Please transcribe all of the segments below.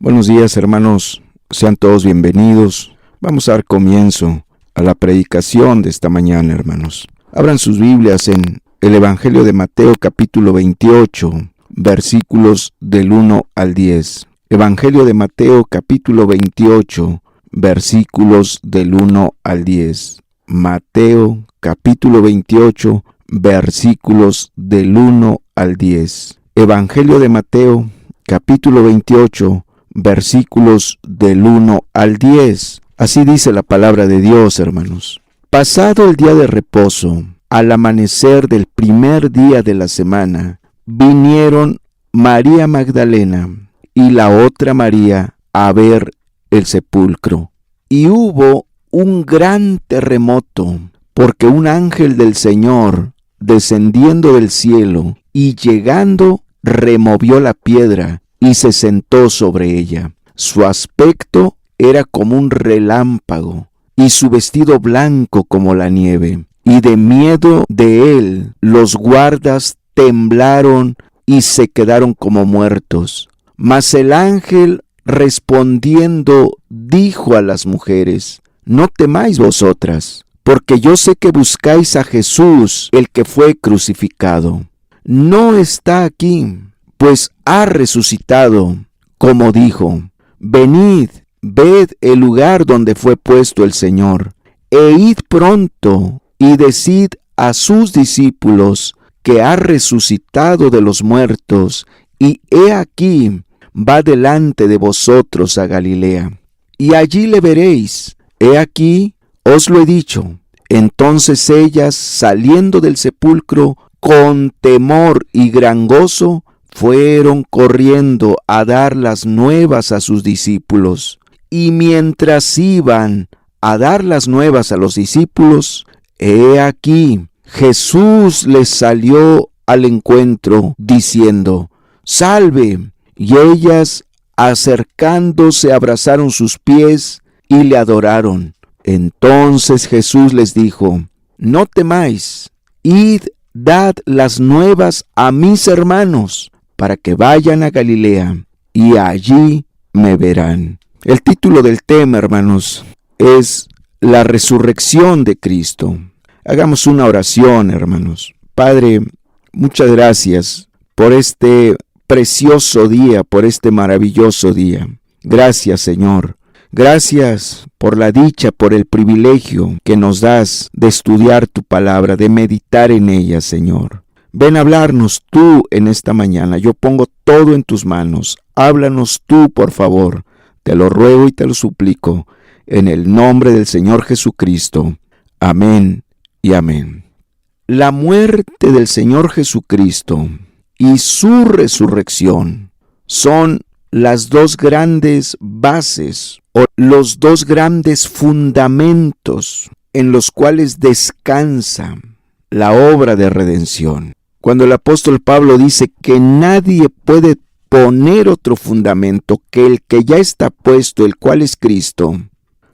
Buenos días, hermanos, sean todos bienvenidos. Vamos a dar comienzo a la predicación de esta mañana, hermanos. Abran sus Biblias en el Evangelio de Mateo capítulo 28, versículos del 1 al 10. Evangelio de Mateo capítulo 28, versículos del 1 al 10. Mateo capítulo 28, versículos del 1 al 10. Evangelio de Mateo capítulo 28, versículos del 1 al 10. Así dice la palabra de Dios, hermanos. Pasado el día de reposo, al amanecer del primer día de la semana, vinieron María Magdalena y la otra María a ver el sepulcro. Y hubo un gran terremoto, porque un ángel del Señor, descendiendo del cielo y llegando, removió la piedra y se sentó sobre ella. Su aspecto era como un relámpago, y su vestido blanco como la nieve. Y de miedo de él, los guardas temblaron y se quedaron como muertos. Mas el ángel, respondiendo, dijo a las mujeres: No temáis vosotras, porque yo sé que buscáis a Jesús, el que fue crucificado. No está aquí, pues ha resucitado, como dijo. Venid, ved el lugar donde fue puesto el Señor, e id pronto y decid a sus discípulos que ha resucitado de los muertos, y he aquí, va delante de vosotros a Galilea. Y allí le veréis. He aquí, os lo he dicho. Entonces ellas, saliendo del sepulcro, con temor y gran gozo, fueron corriendo a dar las nuevas a sus discípulos. Y mientras iban a dar las nuevas a los discípulos, he aquí, Jesús les salió al encuentro, diciendo: Salve. Y ellas, acercándose, abrazaron sus pies y le adoraron. Entonces Jesús les dijo: No temáis, id, dad las nuevas a mis hermanos, para que vayan a Galilea, y allí me verán. El título del tema, hermanos, es la resurrección de Cristo. Hagamos una oración, hermanos. Padre, muchas gracias por este precioso día, por este maravilloso día. Gracias, Señor. Gracias por la dicha, por el privilegio que nos das de estudiar tu palabra, de meditar en ella, Señor. Ven a hablarnos tú en esta mañana. Yo pongo todo en tus manos. Háblanos tú, por favor. Te lo ruego y te lo suplico, en el nombre del Señor Jesucristo. Amén y amén. La muerte del Señor Jesucristo y su resurrección son las dos grandes bases o los dos grandes fundamentos en los cuales descansa la obra de redención. Cuando el apóstol Pablo dice que nadie puede poner otro fundamento que el que ya está puesto, el cual es Cristo,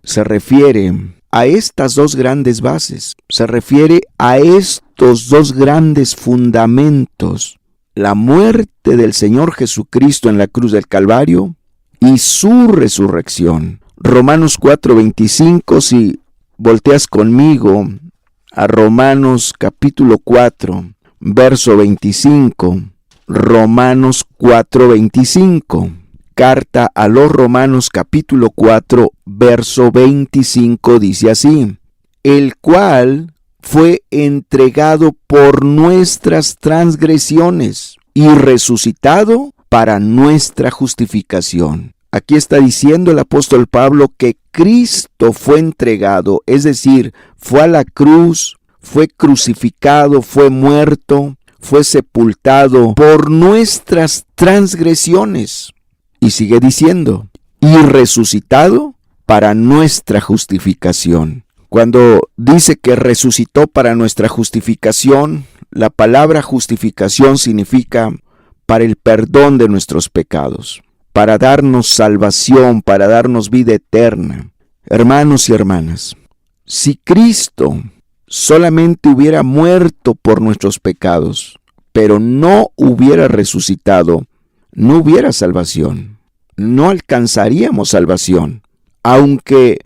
se refiere a estas dos grandes bases, se refiere a estos dos grandes fundamentos: la muerte del Señor Jesucristo en la cruz del Calvario y su resurrección. Romanos 4:25, si volteas conmigo a Romanos capítulo 4, verso 25. Romanos 4:25. Carta a los Romanos capítulo 4, verso 25 dice así: el cual fue entregado por nuestras transgresiones y resucitado para nuestra justificación. Aquí está diciendo el apóstol Pablo que Cristo fue entregado, es decir, fue a la cruz, fue crucificado, fue muerto, fue sepultado por nuestras transgresiones. Y sigue diciendo, y resucitado para nuestra justificación. Cuando dice que resucitó para nuestra justificación, la palabra justificación significa para el perdón de nuestros pecados, para darnos salvación, para darnos vida eterna. Hermanos y hermanas, si Cristo solamente hubiera muerto por nuestros pecados, pero no hubiera resucitado, no hubiera salvación. no alcanzaríamos salvación. Aunque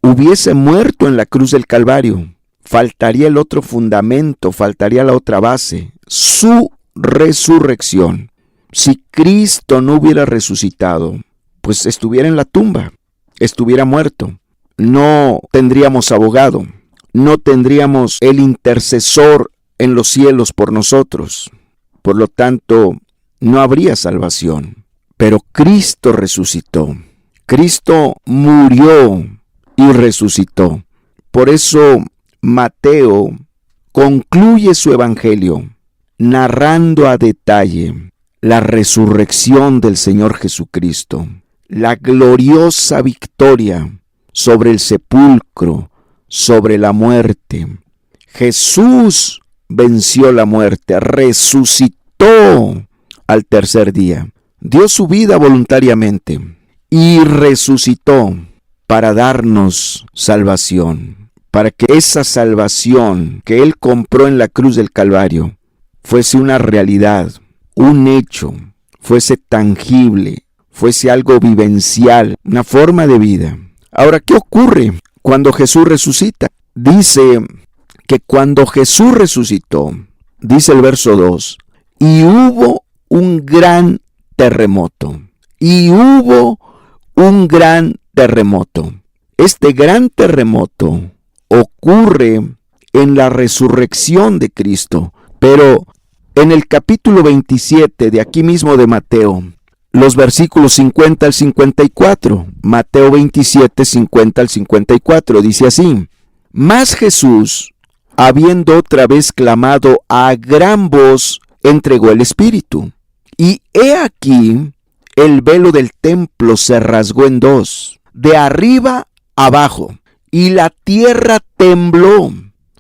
hubiese muerto en la cruz del Calvario, faltaría el otro fundamento, faltaría la otra base, su resurrección. Si Cristo no hubiera resucitado, pues estuviera en la tumba, estuviera muerto. No tendríamos abogado, no tendríamos el intercesor en los cielos por nosotros. Por lo tanto, no habría salvación. Pero Cristo resucitó. Cristo murió y resucitó. Por eso Mateo concluye su evangelio narrando a detalle la resurrección del Señor Jesucristo, la gloriosa victoria sobre el sepulcro, sobre la muerte. Jesús venció la muerte, resucitó al tercer día, dio su vida voluntariamente y resucitó para darnos salvación, para que esa salvación que Él compró en la cruz del Calvario fuese una realidad, un hecho, fuese tangible, fuese algo vivencial, una forma de vida. Ahora, ¿qué ocurre cuando Jesús resucita? Dice que cuando Jesús resucitó, dice el verso 2, y hubo un gran terremoto. Y hubo un gran terremoto. Este gran terremoto ocurre en la resurrección de Cristo, pero en el capítulo 27 de aquí mismo de Mateo, los versículos 50 al 54, Mateo 27, 50 al 54, dice así: Mas Jesús, habiendo otra vez clamado a gran voz, entregó el Espíritu. Y he aquí, el velo del templo se rasgó en dos, de arriba abajo, y la tierra tembló.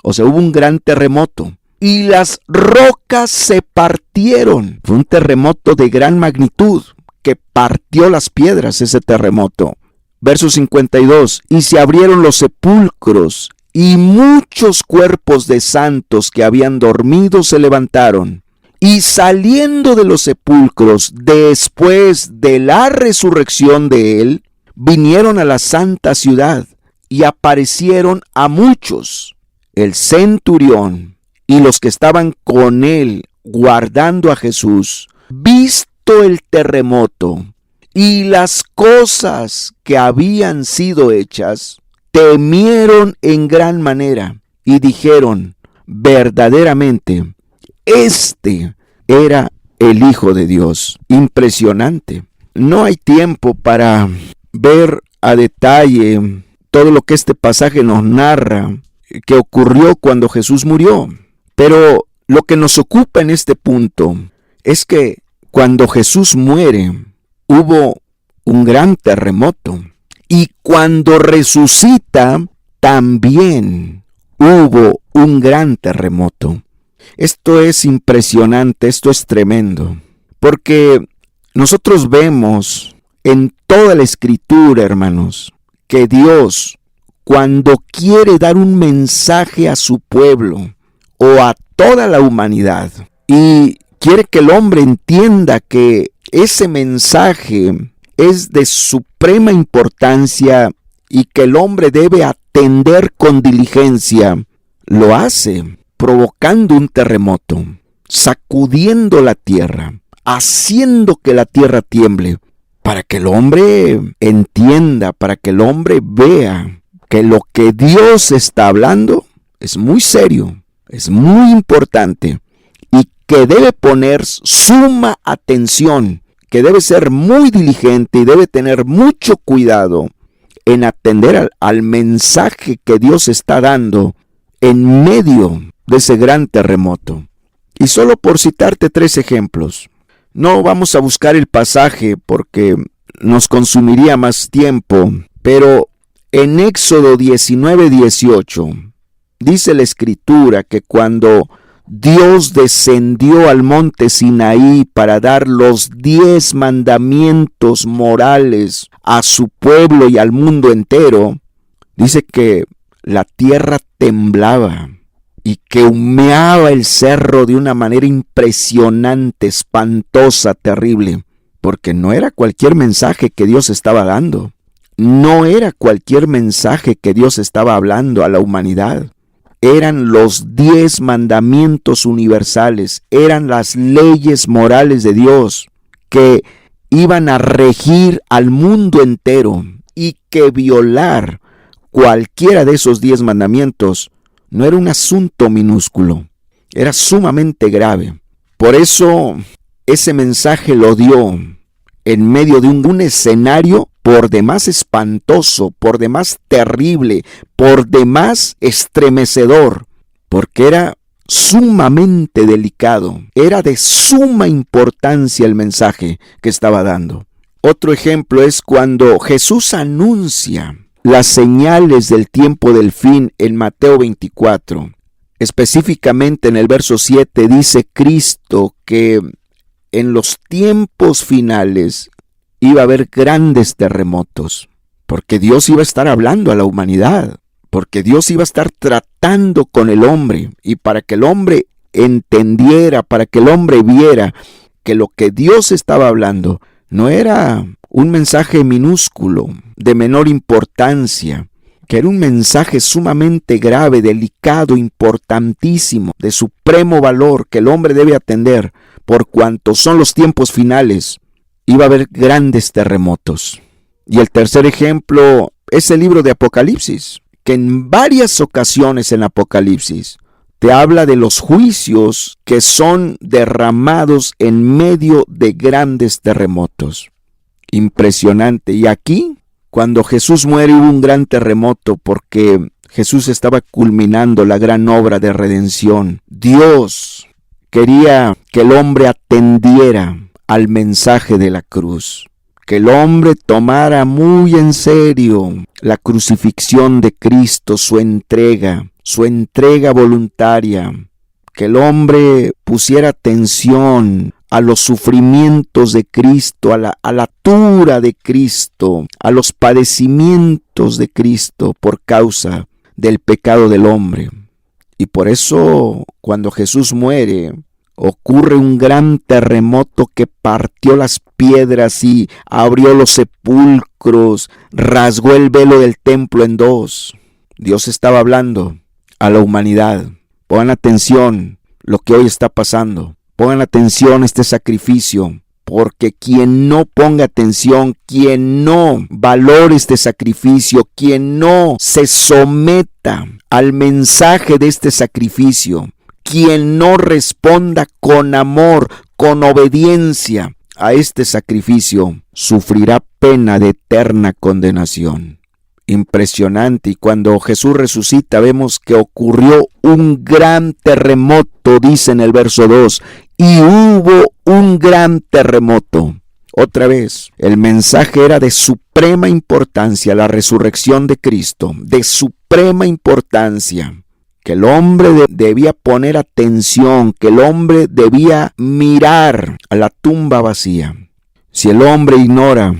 O sea, hubo un gran terremoto. Y las rocas se partieron. Fue un terremoto de gran magnitud que partió las piedras, ese terremoto. Verso 52. Y se abrieron los sepulcros, y muchos cuerpos de santos que habían dormido se levantaron. Y saliendo de los sepulcros, después de la resurrección de Él, vinieron a la santa ciudad y aparecieron a muchos. El centurión y los que estaban con él guardando a Jesús, visto el terremoto y las cosas que habían sido hechas, temieron en gran manera y dijeron: verdaderamente, este era el Hijo de Dios. Impresionante. No hay tiempo para ver a detalle todo lo que este pasaje nos narra que ocurrió cuando Jesús murió. Pero lo que nos ocupa en este punto es que cuando Jesús muere, hubo un gran terremoto. Y cuando resucita, también hubo un gran terremoto. Esto es impresionante, esto es tremendo. Porque nosotros vemos en toda la Escritura, hermanos, que Dios, cuando quiere dar un mensaje a su pueblo o a toda la humanidad, y quiere que el hombre entienda que ese mensaje es de suprema importancia y que el hombre debe atender con diligencia, lo hace provocando un terremoto, sacudiendo la tierra, haciendo que la tierra tiemble, para que el hombre entienda, para que el hombre vea que lo que Dios está hablando es muy serio, es muy importante y que debe poner suma atención, que debe ser muy diligente y debe tener mucho cuidado en atender al mensaje que Dios está dando en medio de ese gran terremoto. Y solo por citarte 3 ejemplos, no vamos a buscar el pasaje porque nos consumiría más tiempo, pero en Éxodo 19:18 dice la Escritura que cuando Dios descendió al monte Sinaí para dar los 10 mandamientos morales a su pueblo y al mundo entero, dice que la tierra temblaba y que humeaba el cerro de una manera impresionante, espantosa, terrible. porque no era cualquier mensaje que Dios estaba dando. No era cualquier mensaje que Dios estaba hablando a la humanidad. Eran los 10 mandamientos universales, eran las leyes morales de Dios que iban a regir al mundo entero, y que violar cualquiera de esos 10 mandamientos no era un asunto minúsculo, era sumamente grave. Por eso ese mensaje lo dio en medio de un escenario por demás espantoso, por demás terrible, por demás estremecedor, porque era sumamente delicado, era de suma importancia el mensaje que estaba dando. Otro ejemplo es cuando Jesús anuncia las señales del tiempo del fin en Mateo 24. Específicamente en el verso 7 dice Cristo que en los tiempos finales iba a haber grandes terremotos, porque Dios iba a estar hablando a la humanidad, porque Dios iba a estar tratando con el hombre, y para que el hombre entendiera, para que el hombre viera que lo que Dios estaba hablando no era un mensaje minúsculo, de menor importancia, que era un mensaje sumamente grave, delicado, importantísimo, de supremo valor que el hombre debe atender, por cuanto son los tiempos finales. Iba a haber grandes terremotos. Y el tercer ejemplo es el libro de Apocalipsis, que en varias ocasiones en Apocalipsis te habla de los juicios que son derramados en medio de grandes terremotos. Impresionante. Y aquí, cuando Jesús muere, hubo un gran terremoto porque Jesús estaba culminando la gran obra de redención. Dios quería que el hombre atendiera al mensaje de la cruz, que el hombre tomara muy en serio la crucifixión de Cristo, su entrega voluntaria, que el hombre pusiera atención a los sufrimientos de Cristo, a la altura de Cristo, a los padecimientos de Cristo por causa del pecado del hombre. Y por eso, cuando Jesús muere, ocurre un gran terremoto que partió las piedras y abrió los sepulcros, rasgó el velo del templo en dos. Dios estaba hablando a la humanidad. Pongan atención lo que hoy está pasando. Pongan atención a este sacrificio, porque quien no ponga atención, quien no valore este sacrificio, quien no se someta al mensaje de este sacrificio, quien no responda con amor, con obediencia a este sacrificio, sufrirá pena de eterna condenación. Impresionante. Y cuando Jesús resucita, vemos que ocurrió un gran terremoto, dice en el verso 2, y hubo un gran terremoto. Otra vez, el mensaje era de suprema importancia, la resurrección de Cristo, de suprema importancia, que el hombre debía poner atención, que el hombre debía mirar a la tumba vacía. Si el hombre ignora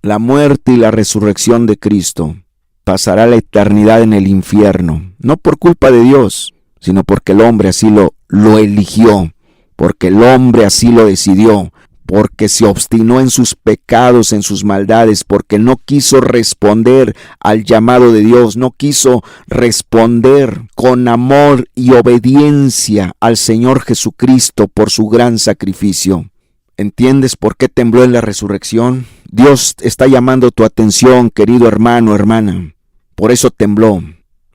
la muerte y la resurrección de Cristo, pasará la eternidad en el infierno, no por culpa de Dios, sino porque el hombre así lo eligió, porque el hombre así lo decidió, porque se obstinó en sus pecados, en sus maldades, porque no quiso responder al llamado de Dios, no quiso responder con amor y obediencia al Señor Jesucristo por su gran sacrificio. ¿Entiendes por qué tembló en la resurrección? Dios está llamando tu atención, querido hermano, hermana. Por eso tembló,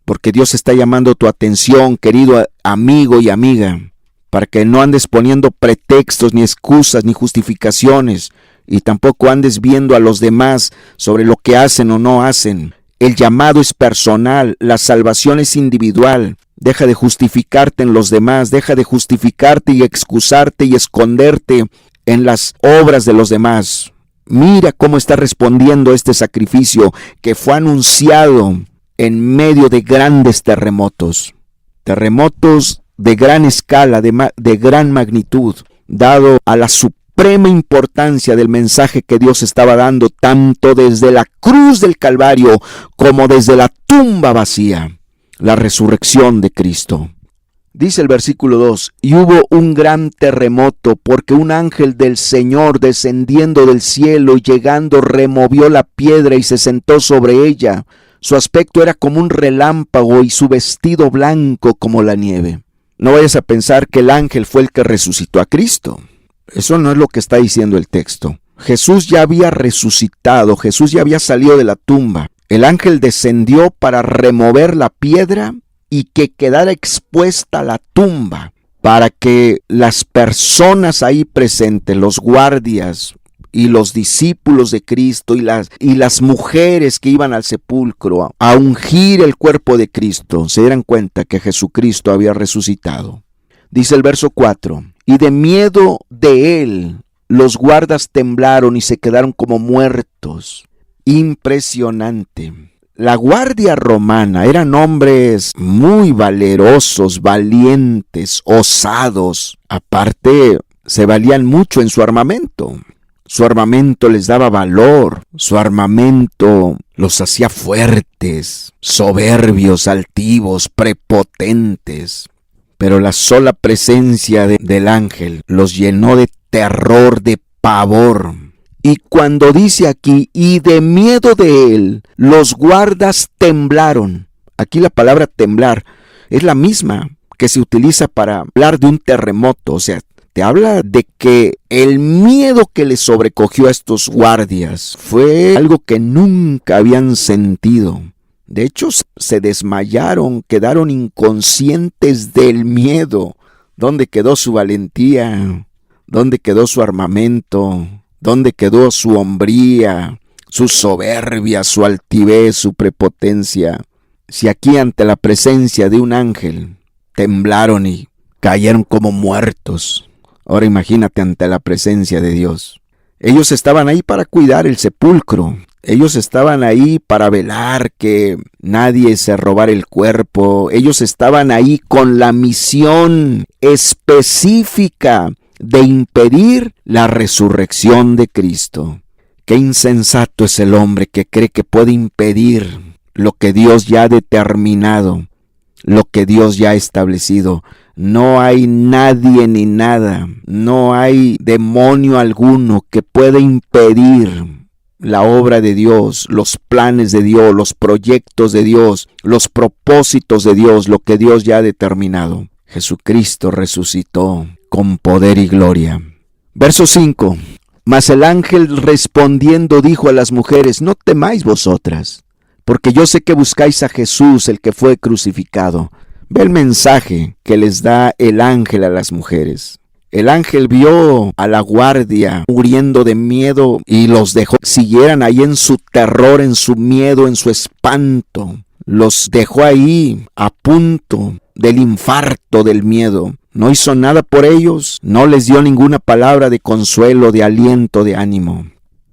porque Dios está llamando tu atención, querido amigo y amiga, para que no andes poniendo pretextos, ni excusas, ni justificaciones, y tampoco andes viendo a los demás sobre lo que hacen o no hacen. El llamado es personal, la salvación es individual. Deja de justificarte en los demás, deja de justificarte y excusarte y esconderte en las obras de los demás. Mira cómo está respondiendo este sacrificio que fue anunciado en medio de grandes terremotos. Terremotos de gran escala, de gran magnitud, dado a la suprema importancia del mensaje que Dios estaba dando, tanto desde la cruz del Calvario como desde la tumba vacía, la resurrección de Cristo. Dice el versículo 2, y hubo un gran terremoto, porque un ángel del Señor descendiendo del cielo y llegando removió la piedra y se sentó sobre ella. Su aspecto era como un relámpago y su vestido blanco como la nieve. No vayas a pensar que el ángel fue el que resucitó a Cristo. Eso no es lo que está diciendo el texto. Jesús ya había resucitado, Jesús ya había salido de la tumba. El ángel descendió para remover la piedra y que quedara expuesta la tumba, para que las personas ahí presentes, los guardias y los discípulos de Cristo y las mujeres que iban al sepulcro a ungir el cuerpo de Cristo, se dieran cuenta que Jesucristo había resucitado. Dice el verso 4, y de miedo de él, los guardas temblaron y se quedaron como muertos. Impresionante. La guardia romana eran hombres muy valerosos, valientes, osados. Aparte, se valían mucho en su armamento. Su armamento les daba valor. Su armamento los hacía fuertes, soberbios, altivos, prepotentes. Pero la sola presencia del ángel los llenó de terror, de pavor. Y cuando dice aquí, y de miedo de él, los guardas temblaron. Aquí la palabra temblar es la misma que se utiliza para hablar de un terremoto. O sea, te habla de que el miedo que les sobrecogió a estos guardias fue algo que nunca habían sentido. De hecho, se desmayaron, quedaron inconscientes del miedo. ¿Dónde quedó su valentía? ¿Dónde quedó su armamento? ¿Dónde quedó su hombría, su soberbia, su altivez, su prepotencia? Si aquí ante la presencia de un ángel temblaron y cayeron como muertos, ahora imagínate ante la presencia de Dios. Ellos estaban ahí para cuidar el sepulcro. Ellos estaban ahí para velar que nadie se robara el cuerpo. Ellos estaban ahí con la misión específica de impedir la resurrección de Cristo. Qué insensato es el hombre que cree que puede impedir lo que Dios ya ha determinado, lo que Dios ya ha establecido. No hay nadie ni nada, no hay demonio alguno que pueda impedir la obra de Dios, los planes de Dios, los proyectos de Dios, los propósitos de Dios, lo que Dios ya ha determinado. Jesucristo resucitó con poder y gloria. Verso 5. Mas el ángel respondiendo dijo a las mujeres, no temáis vosotras, porque yo sé que buscáis a Jesús, el que fue crucificado. Ve el mensaje que les da el ángel a las mujeres. El ángel vio a la guardia muriendo de miedo y los dejó que siguieran ahí en su terror, en su miedo, en su espanto. Los dejó ahí a punto del infarto del miedo. No hizo nada por ellos, no les dio ninguna palabra de consuelo, de aliento, de ánimo.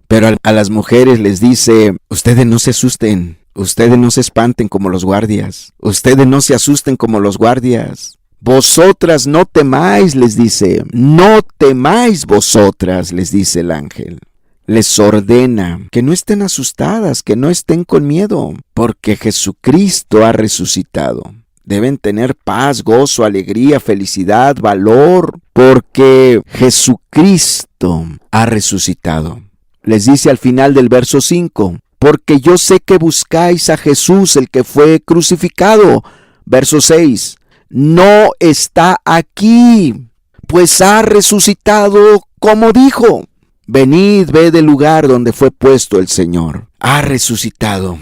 Pero a las mujeres les dice, ustedes no se asusten, ustedes no se espanten como los guardias, ustedes no se asusten como los guardias. Vosotras no temáis, les dice, no temáis vosotras, les dice el ángel. Les ordena que no estén asustadas, que no estén con miedo, porque Jesucristo ha resucitado. Deben tener paz, gozo, alegría, felicidad, valor, porque Jesucristo ha resucitado. Les dice al final del verso 5, porque yo sé que buscáis a Jesús, el que fue crucificado. Verso 6, no está aquí, pues ha resucitado como dijo. Venid, ved el lugar donde fue puesto el Señor. Ha resucitado.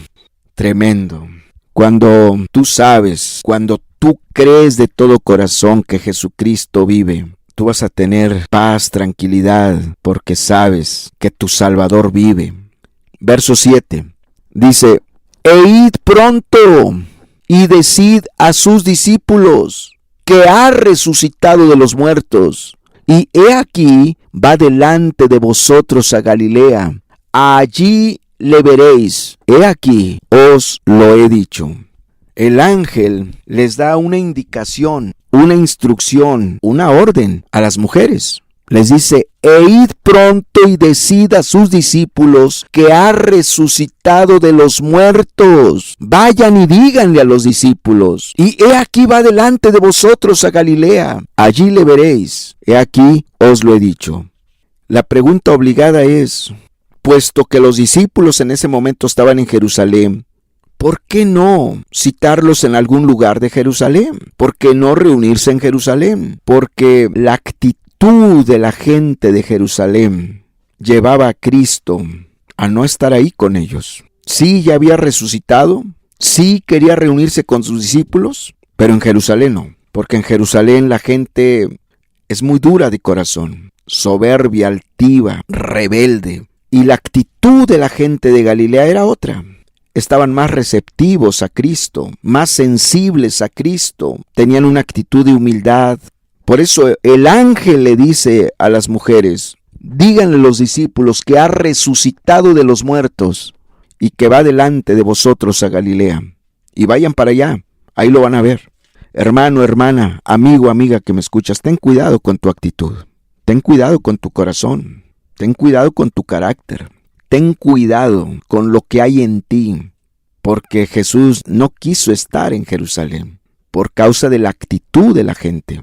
Tremendo. Cuando tú sabes, cuando tú crees de todo corazón que Jesucristo vive, tú vas a tener paz, tranquilidad, porque sabes que tu Salvador vive. Verso 7, dice, e id pronto y decid a sus discípulos que ha resucitado de los muertos. Y he aquí, va delante de vosotros a Galilea. Allí le veréis. He aquí, os lo he dicho. El ángel les da una indicación, una instrucción, una orden a las mujeres. Les dice, e id pronto y decid a sus discípulos que ha resucitado de los muertos. Vayan y díganle a los discípulos, y he aquí va delante de vosotros a Galilea. Allí le veréis. He aquí os lo he dicho. La pregunta obligada es, puesto que los discípulos en ese momento estaban en Jerusalén, ¿por qué no citarlos en algún lugar de Jerusalén? ¿Por qué no reunirse en Jerusalén? Porque la actitud de la gente de Jerusalén llevaba a Cristo a no estar ahí con ellos. Sí, ya había resucitado, sí quería reunirse con sus discípulos, pero en Jerusalén no, porque en Jerusalén la gente es muy dura de corazón, soberbia, altiva, rebelde, y la actitud de la gente de Galilea era otra. Estaban más receptivos a Cristo, más sensibles a Cristo, tenían una actitud de humildad. Por eso el ángel le dice a las mujeres, díganle a los discípulos que ha resucitado de los muertos y que va delante de vosotros a Galilea. Y vayan para allá, ahí lo van a ver. Hermano, hermana, amigo, amiga que me escuchas, ten cuidado con tu actitud, ten cuidado con tu corazón, ten cuidado con tu carácter, ten cuidado con lo que hay en ti, porque Jesús no quiso estar en Jerusalén por causa de la actitud de la gente.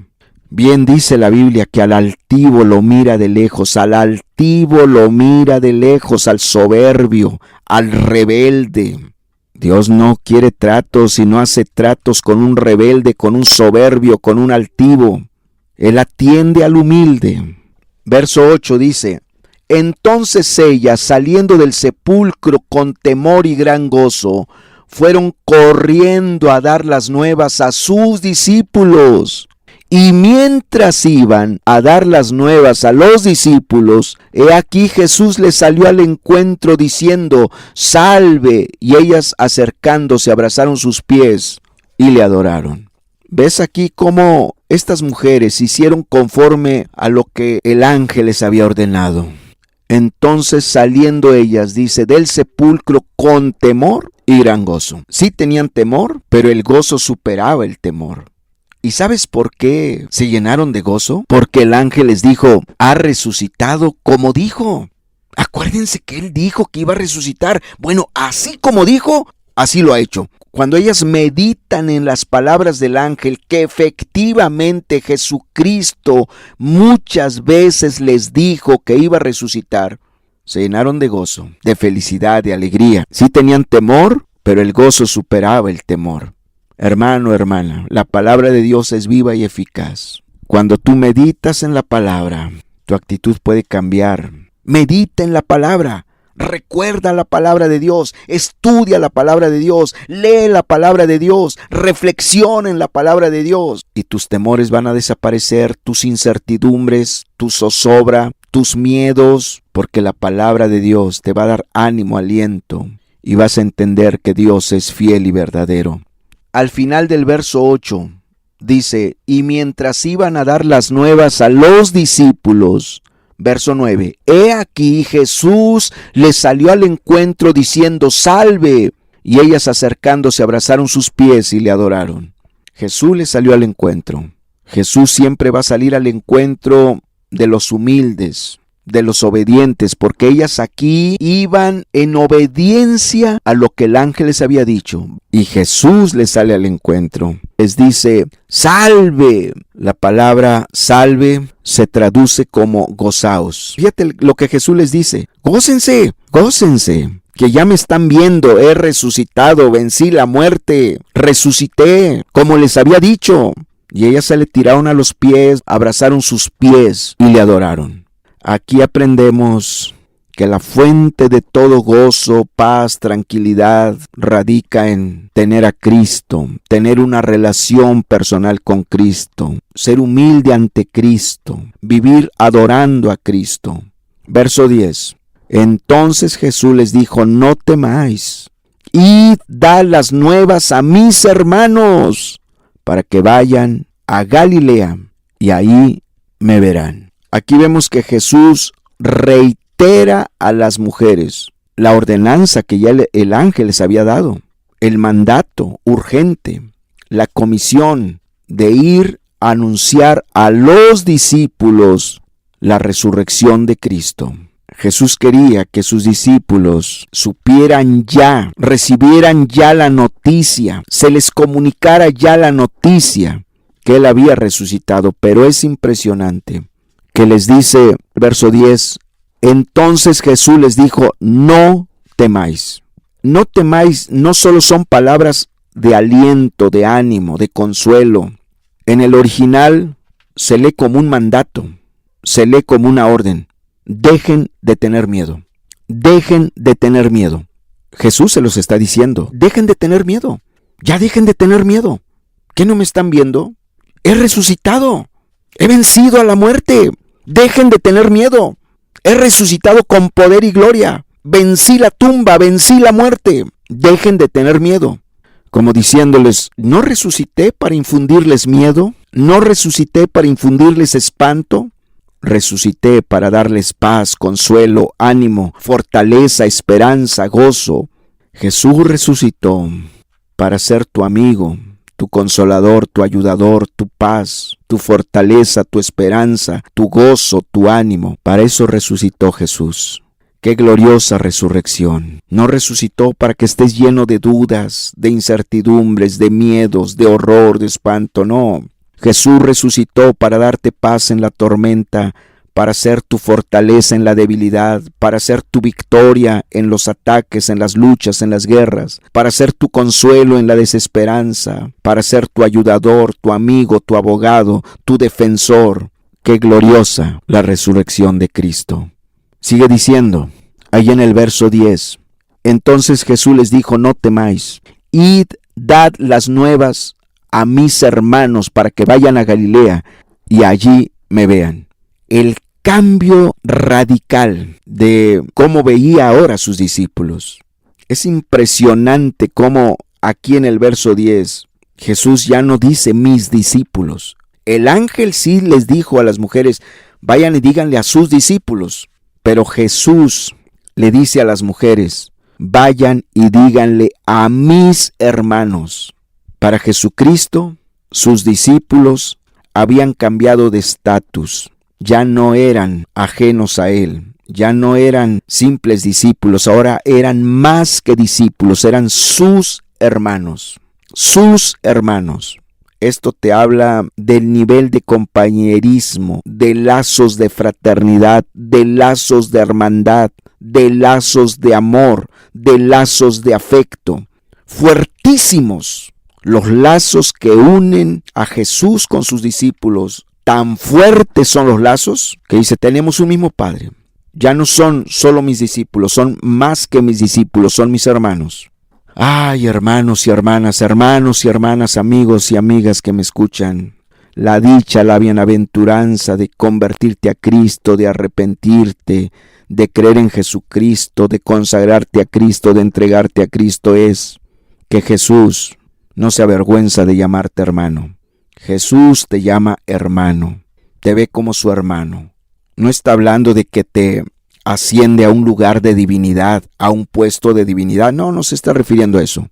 Bien dice la Biblia que al altivo lo mira de lejos, al altivo lo mira de lejos, al soberbio, al rebelde. Dios no quiere tratos y no hace tratos con un rebelde, con un soberbio, con un altivo. Él atiende al humilde. Verso 8 dice, entonces ellas, saliendo del sepulcro con temor y gran gozo, fueron corriendo a dar las nuevas a sus discípulos. Y mientras iban a dar las nuevas a los discípulos, he aquí Jesús les salió al encuentro diciendo, salve, y ellas acercándose abrazaron sus pies y le adoraron. ¿Ves aquí cómo estas mujeres hicieron conforme a lo que el ángel les había ordenado? Entonces saliendo ellas, dice, del sepulcro con temor y gran gozo. Sí tenían temor, pero el gozo superaba el temor. ¿Y sabes por qué se llenaron de gozo? Porque el ángel les dijo, ha resucitado como dijo. Acuérdense que él dijo que iba a resucitar. Bueno, así como dijo, así lo ha hecho. Cuando ellas meditan en las palabras del ángel, que efectivamente Jesucristo muchas veces les dijo que iba a resucitar, se llenaron de gozo, de felicidad, de alegría. Sí tenían temor, pero el gozo superaba el temor. Hermano, hermana, la palabra de Dios es viva y eficaz. Cuando tú meditas en la palabra, tu actitud puede cambiar. Medita en la palabra, recuerda la palabra de Dios, estudia la palabra de Dios, lee la palabra de Dios, reflexiona en la palabra de Dios. Y tus temores van a desaparecer, tus incertidumbres, tu zozobra, tus miedos, porque la palabra de Dios te va a dar ánimo, aliento, y vas a entender que Dios es fiel y verdadero. Al final del verso 8 dice, y mientras iban a dar las nuevas a los discípulos, verso 9, he aquí Jesús les salió al encuentro diciendo, salve, y ellas acercándose abrazaron sus pies y le adoraron. Jesús les salió al encuentro. Jesús siempre va a salir al encuentro de los humildes, de los obedientes, porque ellas aquí iban en obediencia a lo que el ángel les había dicho. Y Jesús les sale al encuentro. Les dice, salve. La palabra salve se traduce como gozaos. Fíjate lo que Jesús les dice. Gócense, gócense, que ya me están viendo, he resucitado, vencí la muerte, resucité, como les había dicho. Y ellas se le tiraron a los pies, abrazaron sus pies y le adoraron. Aquí aprendemos que la fuente de todo gozo, paz, tranquilidad radica en tener a Cristo, tener una relación personal con Cristo, ser humilde ante Cristo, vivir adorando a Cristo. Verso 10. Entonces Jesús les dijo, no temáis, id, dad las nuevas a mis hermanos, para que vayan a Galilea y ahí me verán. Aquí vemos que Jesús reitera a las mujeres la ordenanza que ya el ángel les había dado, el mandato urgente, la comisión de ir a anunciar a los discípulos la resurrección de Cristo. Jesús quería que sus discípulos supieran ya, recibieran ya la noticia, se les comunicara ya la noticia que Él había resucitado. Pero es impresionante que les dice, verso 10, entonces Jesús les dijo, no temáis. No temáis no solo son palabras de aliento, de ánimo, de consuelo. En el original se lee como un mandato, se lee como una orden. Dejen de tener miedo. Dejen de tener miedo. Jesús se los está diciendo. Dejen de tener miedo. Ya dejen de tener miedo. ¿Qué no me están viendo? He resucitado. He vencido a la muerte. Dejen de tener miedo. He resucitado con poder y gloria. Vencí la tumba, vencí la muerte. Dejen de tener miedo. Como diciéndoles, no resucité para infundirles miedo. No resucité para infundirles espanto. Resucité para darles paz, consuelo, ánimo, fortaleza, esperanza, gozo. Jesús resucitó para ser tu amigo, tu consolador, tu ayudador, tu paz, tu fortaleza, tu esperanza, tu gozo, tu ánimo. Para eso resucitó Jesús. ¡Qué gloriosa resurrección! No resucitó para que estés lleno de dudas, de incertidumbres, de miedos, de horror, de espanto, no. Jesús resucitó para darte paz en la tormenta, para ser tu fortaleza en la debilidad, para ser tu victoria en los ataques, en las luchas, en las guerras, para ser tu consuelo en la desesperanza, para ser tu ayudador, tu amigo, tu abogado, tu defensor. ¡Qué gloriosa la resurrección de Cristo! Sigue diciendo, ahí en el verso 10, entonces Jesús les dijo, no temáis, id, dad las nuevas a mis hermanos para que vayan a Galilea y allí me vean. El cambio radical de cómo veía ahora a sus discípulos. Es impresionante cómo aquí en el verso 10 Jesús ya no dice mis discípulos. El ángel sí les dijo a las mujeres, vayan y díganle a sus discípulos. Pero Jesús le dice a las mujeres, vayan y díganle a mis hermanos. Para Jesucristo, sus discípulos habían cambiado de estatus. Ya no eran ajenos a Él, ya no eran simples discípulos, ahora eran más que discípulos, eran sus hermanos. Sus hermanos. Esto te habla del nivel de compañerismo, de lazos de fraternidad, de lazos de hermandad, de lazos de amor, de lazos de afecto. Fuertísimos los lazos que unen a Jesús con sus discípulos. Tan fuertes son los lazos que dice, tenemos un mismo Padre. Ya no son solo mis discípulos, son más que mis discípulos, son mis hermanos. Ay, hermanos y hermanas, amigos y amigas que me escuchan, la dicha, la bienaventuranza de convertirte a Cristo, de arrepentirte, de creer en Jesucristo, de consagrarte a Cristo, de entregarte a Cristo, es que Jesús no se avergüenza de llamarte hermano. Jesús te llama hermano, te ve como su hermano. No está hablando de que te asciende a un lugar de divinidad, a un puesto de divinidad. No se está refiriendo a eso.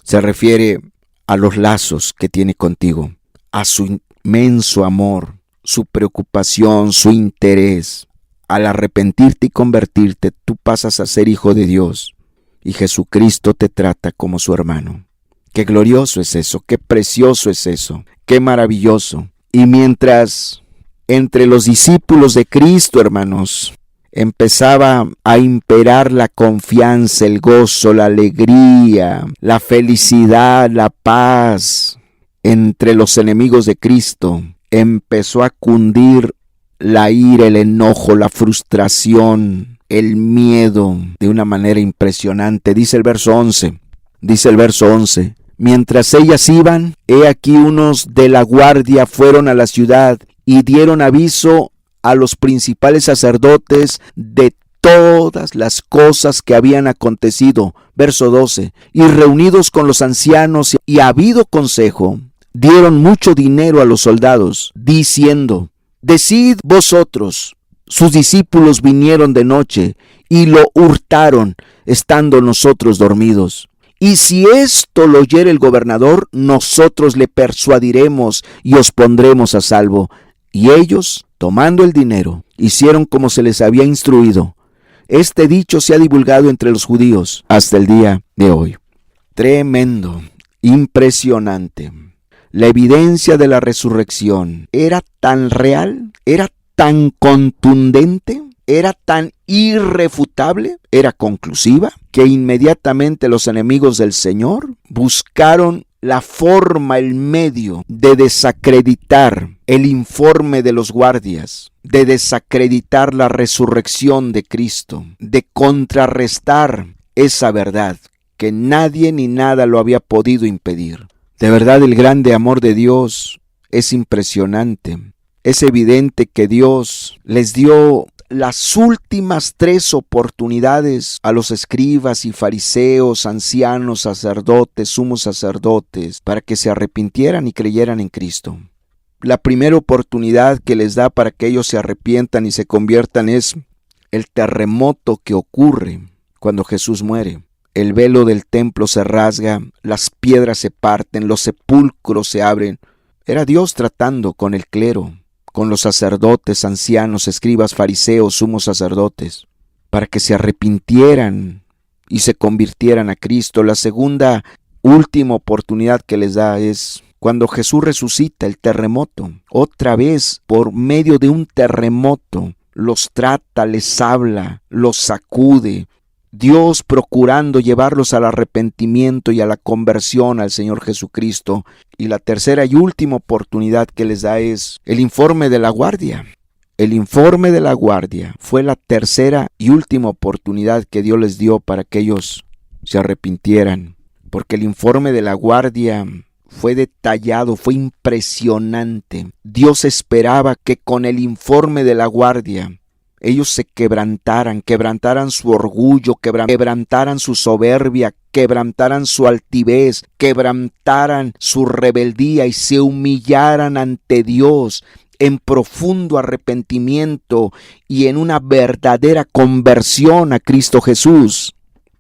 Se refiere a los lazos que tiene contigo, a su inmenso amor, su preocupación, su interés. Al arrepentirte y convertirte, tú pasas a ser hijo de Dios y Jesucristo te trata como su hermano. Qué glorioso es eso, qué precioso es eso, qué maravilloso. Y mientras entre los discípulos de Cristo, hermanos, empezaba a imperar la confianza, el gozo, la alegría, la felicidad, la paz. Entre los enemigos de Cristo empezó a cundir la ira, el enojo, la frustración, el miedo de una manera impresionante. Dice el verso 11, mientras ellas iban, he aquí unos de la guardia fueron a la ciudad y dieron aviso a los principales sacerdotes de todas las cosas que habían acontecido. Verso 12. Y reunidos con los ancianos y habido consejo, dieron mucho dinero a los soldados, diciendo, decid vosotros, sus discípulos vinieron de noche y lo hurtaron, estando nosotros dormidos. Y si esto lo oyere el gobernador, nosotros le persuadiremos y os pondremos a salvo. Y ellos tomando el dinero, hicieron como se les había instruido. Este dicho se ha divulgado entre los judíos hasta el día de hoy. Tremendo, impresionante. La evidencia de la resurrección era tan real, era tan contundente, era tan irrefutable, era conclusiva, que inmediatamente los enemigos del Señor buscaron la forma, el medio de desacreditar el informe de los guardias, de desacreditar la resurrección de Cristo, de contrarrestar esa verdad que nadie ni nada lo había podido impedir. De verdad, el grande amor de Dios es impresionante. Es evidente que Dios les dio las últimas 3 oportunidades a los escribas y fariseos, ancianos, sacerdotes, sumos sacerdotes, para que se arrepintieran y creyeran en Cristo. La primera oportunidad que les da para que ellos se arrepientan y se conviertan es el terremoto que ocurre cuando Jesús muere. El velo del templo se rasga, las piedras se parten, los sepulcros se abren. Era Dios tratando con el clero, con los sacerdotes, ancianos, escribas, fariseos, sumos sacerdotes, para que se arrepintieran y se convirtieran a Cristo. La segunda, última oportunidad que les da es cuando Jesús resucita, el terremoto. Otra vez, por medio de un terremoto, los trata, les habla, los sacude. Dios procurando llevarlos al arrepentimiento y a la conversión al Señor Jesucristo. Y la tercera y última oportunidad que les da es el informe de la guardia. El informe de la guardia fue la tercera y última oportunidad que Dios les dio para que ellos se arrepintieran. Porque el informe de la guardia fue detallado, fue impresionante. Dios esperaba que con el informe de la guardia ellos se quebrantaran su orgullo, quebrantaran su soberbia, quebrantaran su altivez, quebrantaran su rebeldía y se humillaran ante Dios en profundo arrepentimiento y en una verdadera conversión a Cristo Jesús.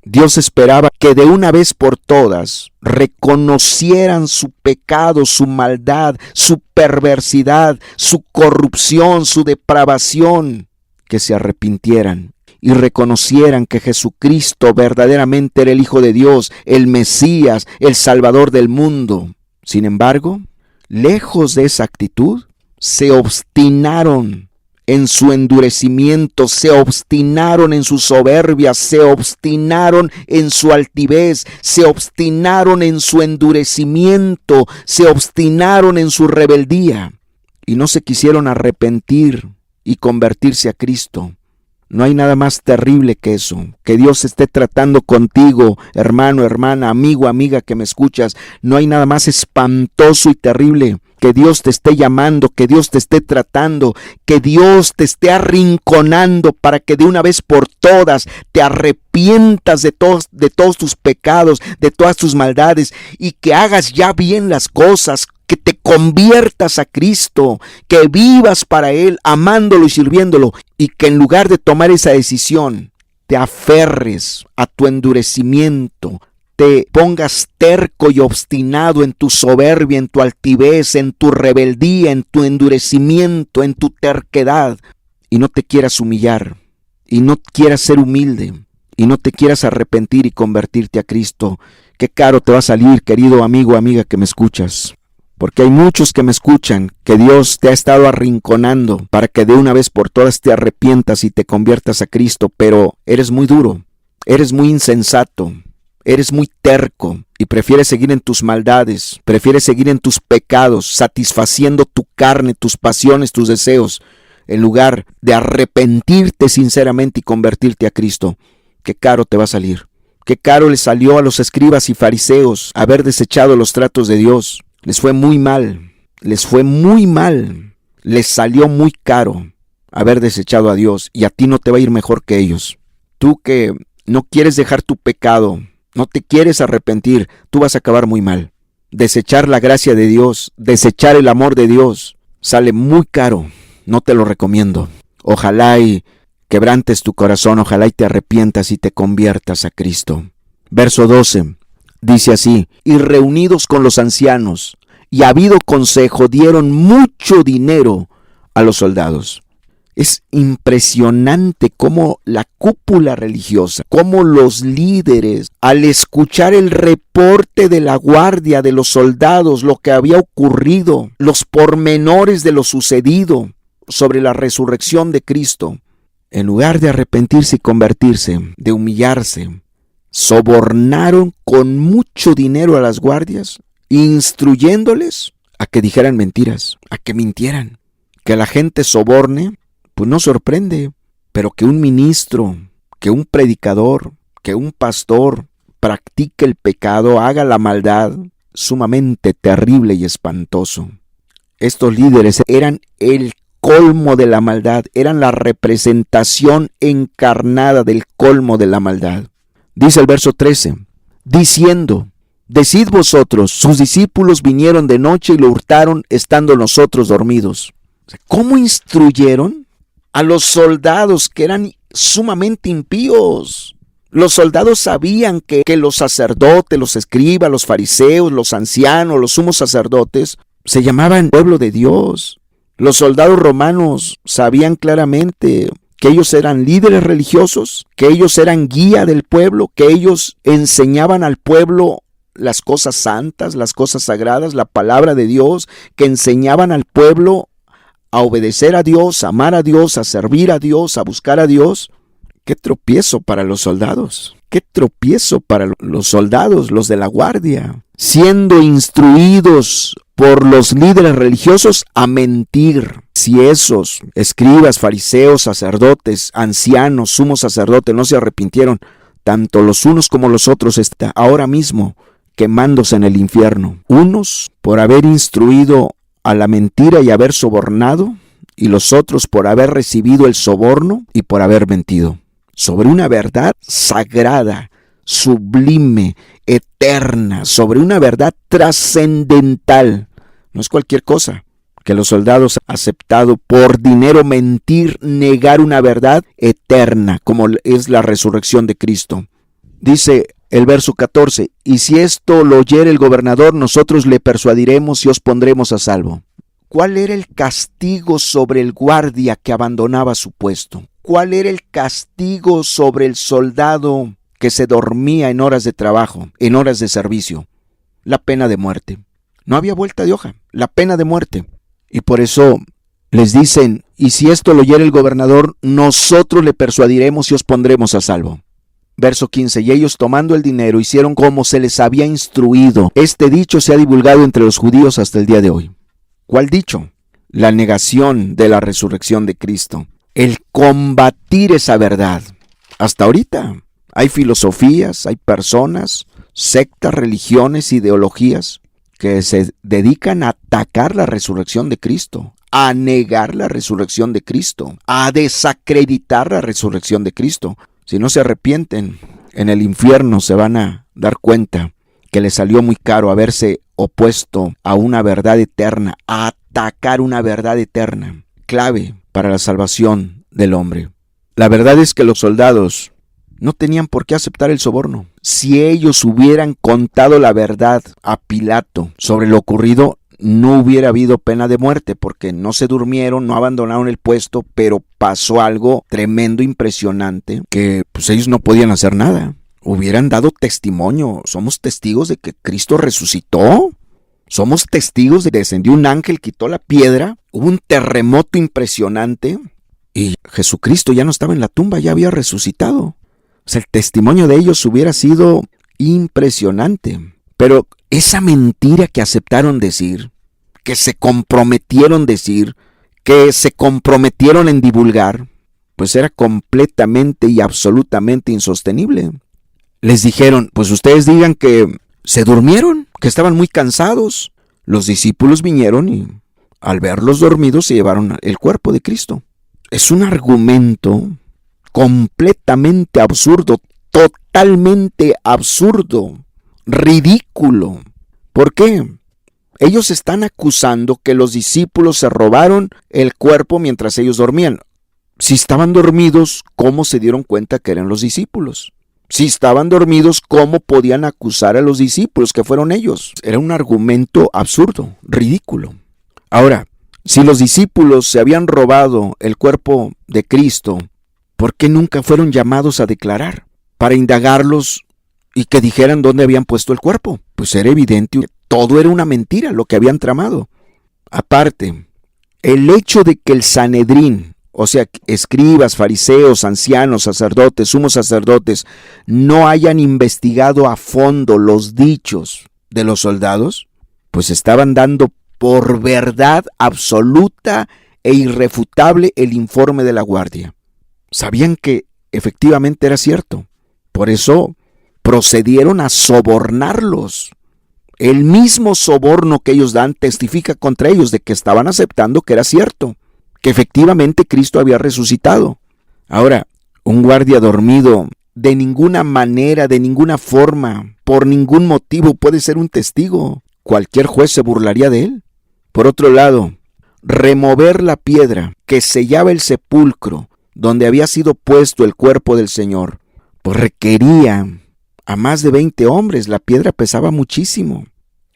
Dios esperaba que de una vez por todas reconocieran su pecado, su maldad, su perversidad, su corrupción, su depravación, que se arrepintieran y reconocieran que Jesucristo verdaderamente era el Hijo de Dios, el Mesías, el Salvador del mundo. Sin embargo, lejos de esa actitud, se obstinaron en su endurecimiento, se obstinaron en su soberbia, se obstinaron en su altivez, se obstinaron en su endurecimiento, se obstinaron en su rebeldía y no se quisieron arrepentir y convertirse a Cristo. No hay nada más terrible que eso, que Dios esté tratando contigo, hermano, hermana, amigo, amiga que me escuchas. No hay nada más espantoso y terrible que Dios te esté llamando, que Dios te esté tratando, que Dios te esté arrinconando para que de una vez por todas te arrepientas de todos tus pecados, de todas tus maldades y que hagas ya bien las cosas, que te conviertas a Cristo, que vivas para Él, amándolo y sirviéndolo, y que en lugar de tomar esa decisión, te aferres a tu endurecimiento, te pongas terco y obstinado en tu soberbia, en tu altivez, en tu rebeldía, en tu endurecimiento, en tu terquedad, y no te quieras humillar, y no quieras ser humilde, y no te quieras arrepentir y convertirte a Cristo. Qué caro te va a salir, querido amigo, amiga que me escuchas. Porque hay muchos que me escuchan, que Dios te ha estado arrinconando para que de una vez por todas te arrepientas y te conviertas a Cristo, pero eres muy duro, eres muy insensato, eres muy terco y prefieres seguir en tus maldades, prefieres seguir en tus pecados, satisfaciendo tu carne, tus pasiones, tus deseos, en lugar de arrepentirte sinceramente y convertirte a Cristo. Qué caro te va a salir. Qué caro le salió a los escribas y fariseos haber desechado los tratos de Dios. Les fue muy mal, les salió muy caro haber desechado a Dios y a ti no te va a ir mejor que ellos. Tú que no quieres dejar tu pecado, no te quieres arrepentir, tú vas a acabar muy mal. Desechar la gracia de Dios, desechar el amor de Dios, sale muy caro, no te lo recomiendo. Ojalá y quebrantes tu corazón, ojalá y te arrepientas y te conviertas a Cristo. Verso 12. Dice así: y reunidos con los ancianos y habido consejo dieron mucho dinero a los soldados. Es impresionante cómo la cúpula religiosa, cómo los líderes, al escuchar el reporte de la guardia, de los soldados, lo que había ocurrido, los pormenores de lo sucedido sobre la resurrección de Cristo, en lugar de arrepentirse y convertirse, de humillarse, sobornaron con mucho dinero a las guardias, instruyéndoles a que dijeran mentiras, a que mintieran. Que la gente soborne, pues no sorprende, pero que un ministro, que un predicador, que un pastor practique el pecado, haga la maldad, sumamente terrible y espantoso. Estos líderes eran el colmo de la maldad, eran la representación encarnada del colmo de la maldad. Dice el verso 13, diciendo, decid vosotros, sus discípulos vinieron de noche y lo hurtaron estando nosotros dormidos. ¿Cómo instruyeron a los soldados que eran sumamente impíos? Los soldados sabían que los sacerdotes, los escribas, los fariseos, los ancianos, los sumos sacerdotes, se llamaban pueblo de Dios. Los soldados romanos sabían claramente que ellos eran líderes religiosos, que ellos eran guía del pueblo, que ellos enseñaban al pueblo las cosas santas, las cosas sagradas, la palabra de Dios, que enseñaban al pueblo a obedecer a Dios, a amar a Dios, a servir a Dios, a buscar a Dios. ¡Qué tropiezo para los soldados! ¡Qué tropiezo para los soldados, los de la guardia! Siendo instruidos por los líderes religiosos a mentir. Si esos escribas, fariseos, sacerdotes, ancianos, sumos sacerdotes no se arrepintieron, tanto los unos como los otros están ahora mismo quemándose en el infierno. Unos por haber instruido a la mentira y haber sobornado, y los otros por haber recibido el soborno y por haber mentido sobre una verdad sagrada, sublime, eterna, sobre una verdad trascendental. No es cualquier cosa que los soldados han aceptado por dinero mentir, negar una verdad eterna, como es la resurrección de Cristo. Dice el verso 14, y si esto lo oyere el gobernador, nosotros le persuadiremos y os pondremos a salvo. ¿Cuál era el castigo sobre el guardia que abandonaba su puesto? ¿Cuál era el castigo sobre el soldado que se dormía en horas de trabajo, en horas de servicio? La pena de muerte. No había vuelta de hoja, la pena de muerte. Y por eso les dicen, y si esto lo oyere el gobernador, nosotros le persuadiremos y os pondremos a salvo. Verso 15, y ellos tomando el dinero hicieron como se les había instruido. Este dicho se ha divulgado entre los judíos hasta el día de hoy. ¿Cuál dicho? La negación de la resurrección de Cristo. El combatir esa verdad. Hasta ahorita hay filosofías, hay personas, sectas, religiones, ideologías que se dedican a atacar la resurrección de Cristo, a negar la resurrección de Cristo, a desacreditar la resurrección de Cristo. Si no se arrepienten, en el infierno se van a dar cuenta que les salió muy caro haberse opuesto a una verdad eterna, a atacar una verdad eterna, clave para la salvación del hombre. La verdad es que los soldados no tenían por qué aceptar el soborno. Si ellos hubieran contado la verdad a Pilato sobre lo ocurrido, no hubiera habido pena de muerte, porque no se durmieron, no abandonaron el puesto, pero pasó algo tremendo, impresionante, que pues ellos no podían hacer nada. Hubieran dado testimonio. Somos testigos de que Cristo resucitó. Somos testigos de que descendió un ángel, quitó la piedra, hubo un terremoto impresionante y Jesucristo ya no estaba en la tumba, ya había resucitado. O sea, el testimonio de ellos hubiera sido impresionante. Pero esa mentira que aceptaron decir, que se comprometieron decir, que se comprometieron en divulgar, pues era completamente y absolutamente insostenible. Les dijeron, pues ustedes digan que se durmieron, que estaban muy cansados. Los discípulos vinieron y al verlos dormidos se llevaron el cuerpo de Cristo. Es un argumento completamente absurdo, totalmente absurdo, ridículo. ¿Por qué? Ellos están acusando que los discípulos se robaron el cuerpo mientras ellos dormían. Si estaban dormidos, ¿cómo se dieron cuenta que eran los discípulos? Si estaban dormidos, ¿cómo podían acusar a los discípulos que fueron ellos? Era un argumento absurdo, ridículo. Ahora, Si los discípulos se habían robado el cuerpo de Cristo, ¿por qué nunca fueron llamados a declarar? Para indagarlos y que dijeran dónde habían puesto el cuerpo. Pues era evidente, todo era una mentira lo que habían tramado. Aparte, el hecho de que el Sanedrín, o sea, escribas, fariseos, ancianos, sacerdotes, sumos sacerdotes, no hayan investigado a fondo los dichos de los soldados, pues estaban dando por verdad absoluta e irrefutable el informe de la guardia. Sabían que efectivamente era cierto. Por eso procedieron a sobornarlos. El mismo soborno que ellos dan testifica contra ellos de que estaban aceptando que era cierto, que efectivamente Cristo había resucitado. Ahora, un guardia dormido de ninguna manera, de ninguna forma, por ningún motivo puede ser un testigo. Cualquier juez se burlaría de él. Por otro lado, remover la piedra que sellaba el sepulcro donde había sido puesto el cuerpo del Señor, pues requería a más de 20 hombres. La piedra pesaba muchísimo.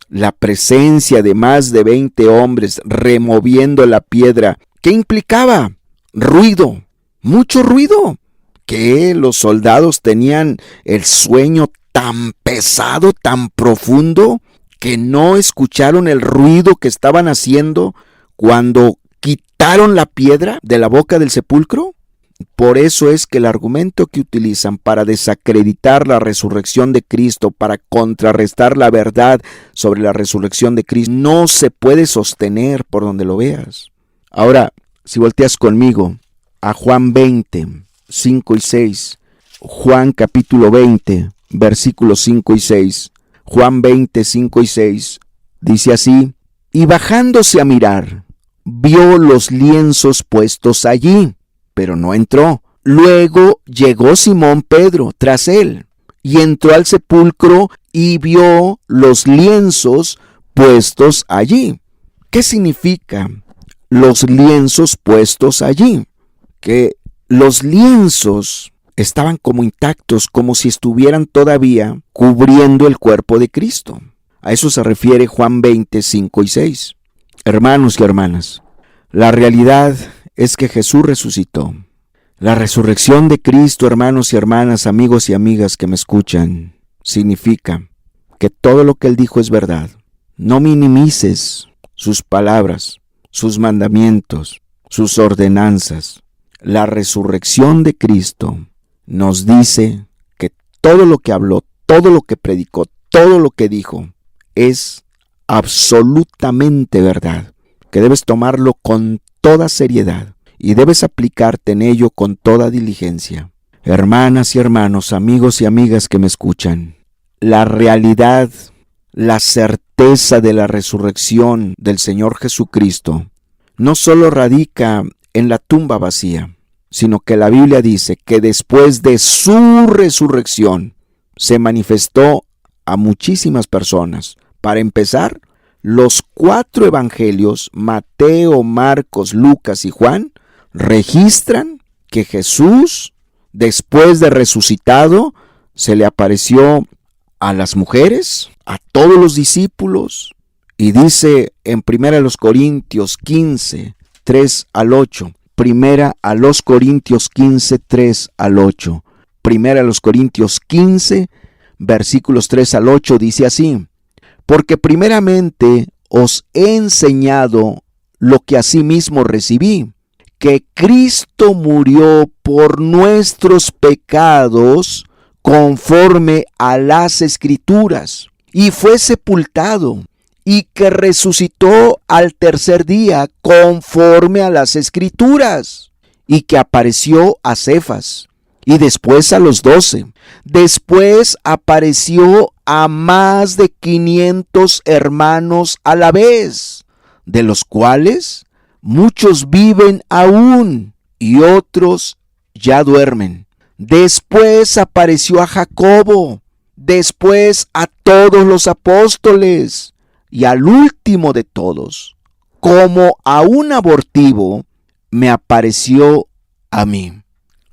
La presencia de más de 20 hombres removiendo la piedra, ¿qué implicaba? Ruido, mucho ruido, que los soldados tenían el sueño tan pesado, tan profundo, que no escucharon el ruido que estaban haciendo cuando quitaron la piedra de la boca del sepulcro. Por eso es que el argumento que utilizan para desacreditar la resurrección de Cristo, para contrarrestar la verdad sobre la resurrección de Cristo, no se puede sostener por donde lo veas. Ahora, si volteas conmigo a Juan 20, 5 y 6, Juan capítulo 20, versículos 5 y 6, Juan 20, 5 y 6, dice así: y bajándose a mirar, vio los lienzos puestos allí, pero no entró. Luego llegó Simón Pedro tras él, y entró al sepulcro y vio los lienzos puestos allí. ¿Qué significa los lienzos puestos allí? Que los lienzos estaban como intactos, como si estuvieran todavía cubriendo el cuerpo de Cristo. A eso se refiere Juan 20, 5 y 6. Hermanos y hermanas, la realidad es que Jesús resucitó. La resurrección de Cristo, hermanos y hermanas, amigos y amigas que me escuchan, significa que todo lo que Él dijo es verdad. No minimices sus palabras, sus mandamientos, sus ordenanzas. La resurrección de Cristo nos dice que todo lo que habló, todo lo que predicó, todo lo que dijo es absolutamente verdad, que debes tomarlo con toda seriedad y debes aplicarte en ello con toda diligencia. Hermanas y hermanos, amigos y amigas que me escuchan, la realidad, la certeza de la resurrección del Señor Jesucristo no solo radica en la tumba vacía, sino que la Biblia dice que después de su resurrección se manifestó a muchísimas personas. Para empezar, los 4 evangelios, Mateo, Marcos, Lucas y Juan, registran que Jesús, después de resucitado, se le apareció a las mujeres, a todos los discípulos, y dice en 1 Corintios 15, 3 al 8, 1 Corintios 15, 3 al 8, 1 Corintios 15, versículos 3 al 8, dice así: porque primeramente os he enseñado lo que asimismo recibí, que Cristo murió por nuestros pecados conforme a las Escrituras, y fue sepultado, y que resucitó al tercer día conforme a las Escrituras, y que apareció a Cefas, y después a los 12. Después apareció a más de 500 hermanos a la vez, de los cuales muchos viven aún y otros ya duermen. Después apareció a Jacobo, después a todos los apóstoles, y al último de todos, como a un abortivo, me apareció a mí.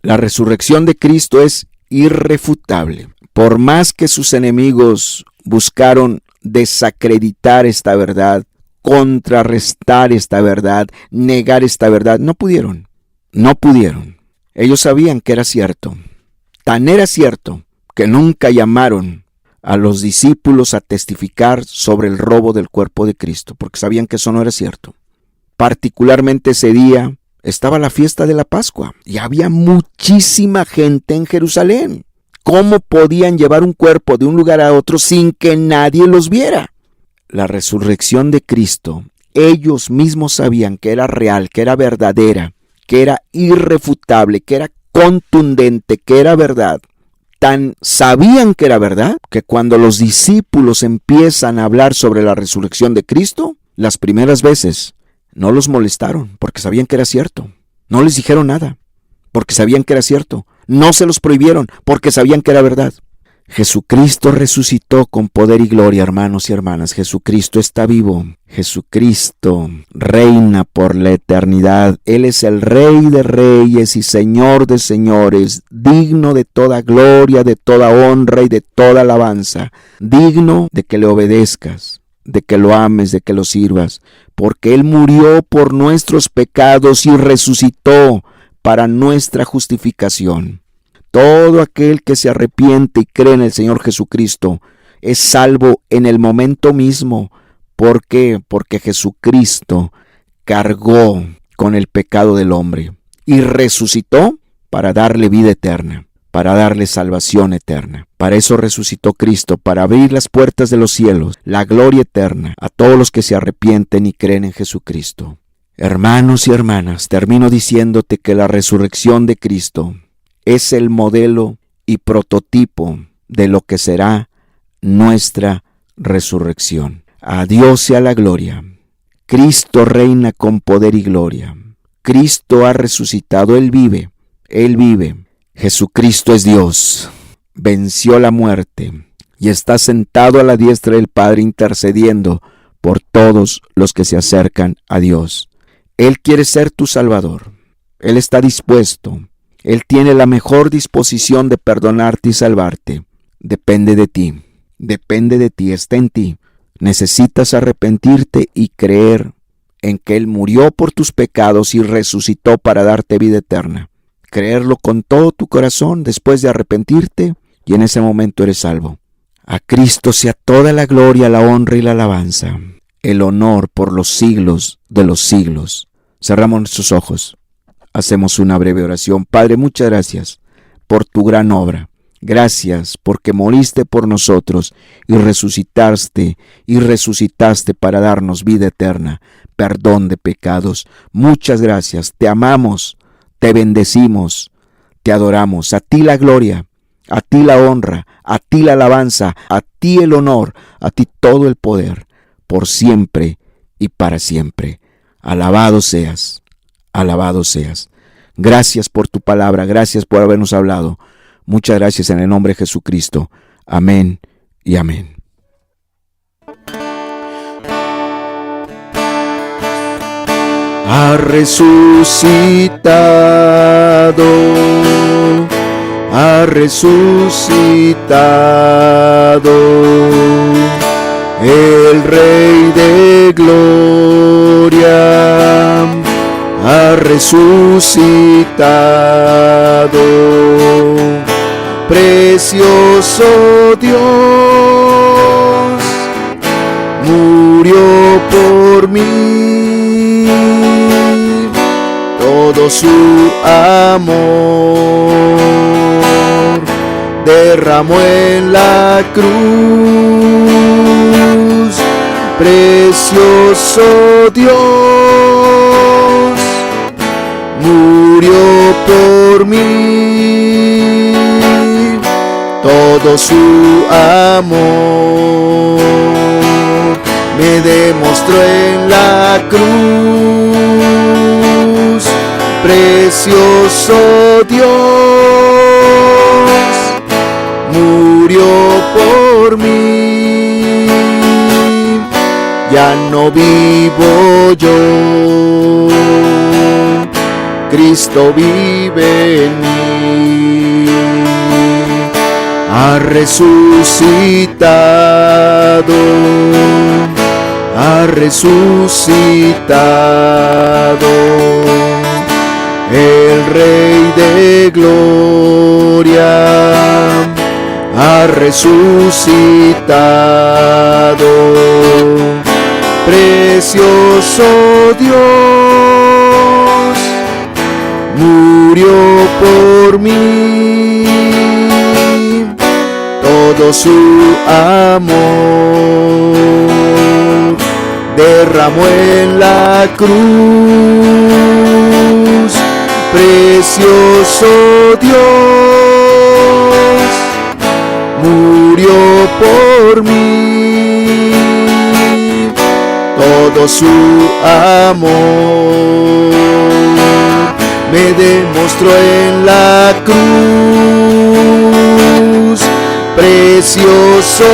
La resurrección de Cristo es irrefutable. Por más que sus enemigos buscaron desacreditar esta verdad contrarrestar esta verdad, negar esta verdad. No pudieron. Ellos sabían que era cierto. Tan era cierto que nunca llamaron a los discípulos a testificar sobre el robo del cuerpo de Cristo, porque sabían que eso no era cierto. Particularmente ese día estaba la fiesta de la Pascua y había muchísima gente en Jerusalén. ¿Cómo podían llevar un cuerpo de un lugar a otro sin que nadie los viera? La resurrección de Cristo, ellos mismos sabían que era real, que era verdadera, que era irrefutable, que era contundente, que era verdad. Tan sabían que era verdad que cuando los discípulos empiezan a hablar sobre la resurrección de Cristo, las primeras veces no los molestaron porque sabían que era cierto. No les dijeron nada porque sabían que era cierto. No se los prohibieron porque sabían que era verdad. Jesucristo resucitó con poder y gloria, hermanos y hermanas. Jesucristo está vivo. Jesucristo reina por la eternidad. Él es el Rey de reyes y Señor de señores, digno de toda gloria, de toda honra y de toda alabanza. Digno de que le obedezcas, de que lo ames, de que lo sirvas, porque Él murió por nuestros pecados y resucitó para nuestra justificación. Todo aquel que se arrepiente y cree en el Señor Jesucristo es salvo en el momento mismo. ¿Por qué? Porque Jesucristo cargó con el pecado del hombre y resucitó para darle vida eterna, para darle salvación eterna. Para eso resucitó Cristo, para abrir las puertas de los cielos, la gloria eterna a todos los que se arrepienten y creen en Jesucristo. Hermanos y hermanas, termino diciéndote que la resurrección de Cristo es el modelo y prototipo de lo que será nuestra resurrección. A Dios sea la gloria. Cristo reina con poder y gloria. Cristo ha resucitado, Él vive, Él vive. Jesucristo es Dios, venció la muerte y está sentado a la diestra del Padre intercediendo por todos los que se acercan a Dios. Él quiere ser tu Salvador. Él está dispuesto. Él tiene la mejor disposición de perdonarte y salvarte. Depende de ti, está en ti. Necesitas arrepentirte y creer en que Él murió por tus pecados y resucitó para darte vida eterna. Creerlo con todo tu corazón después de arrepentirte y en ese momento eres salvo. A Cristo sea toda la gloria, la honra y la alabanza, el honor por los siglos de los siglos. Cerramos nuestros ojos. Hacemos una breve oración. Padre, muchas gracias por tu gran obra. Gracias porque moriste por nosotros y resucitaste para darnos vida eterna, perdón de pecados. Muchas gracias. Te amamos, te bendecimos, te adoramos. A ti la gloria, a ti la honra, a ti la alabanza, a ti el honor, a ti todo el poder, por siempre y para siempre. Alabado seas. Alabado seas. Gracias por tu palabra, gracias por habernos hablado. Muchas gracias en el nombre de Jesucristo. Amén y amén. Ha resucitado, ha resucitado el Rey de gloria. Ha resucitado, precioso Dios, murió por mí, todo su amor derramó en la cruz, precioso Dios, murió por mí, todo su amor me demostró en la cruz, precioso Dios, murió por mí, ya no vivo yo, Cristo vive en mí. Ha resucitado, ha resucitado, el Rey de gloria ha resucitado. Precioso Dios murió por mí, todo su amor derramó en la cruz. Precioso Dios murió por mí, todo su amor me demostró en la cruz. Precioso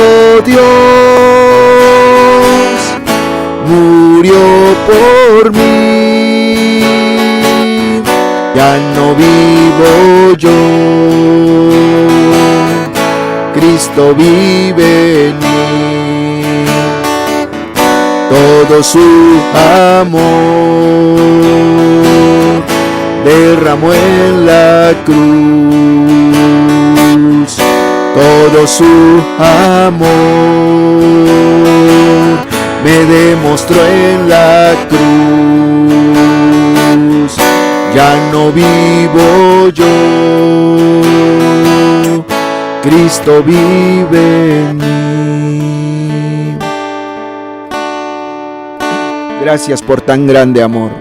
Dios murió por mí, ya no vivo yo, Cristo vive en mí. Todo su amor derramó en la cruz. Todo su amor me demostró en la cruz. Ya no vivo yo, Cristo vive en mí. Gracias por tan grande amor.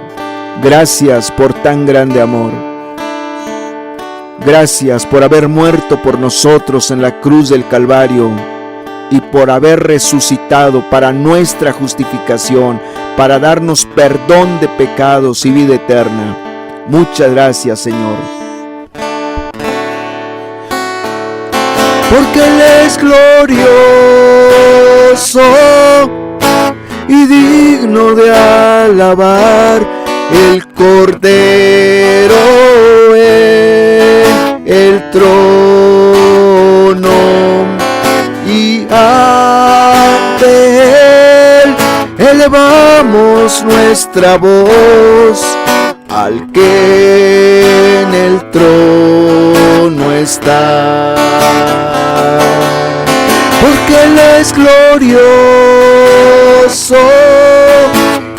Gracias por tan grande amor. Gracias por haber muerto por nosotros en la cruz del Calvario y por haber resucitado para nuestra justificación, para darnos perdón de pecados y vida eterna. Muchas gracias, Señor. Porque Él es glorioso y digno de alabar, el Cordero en el trono, y ante Él elevamos nuestra voz, al que en el trono está. Porque Él es glorioso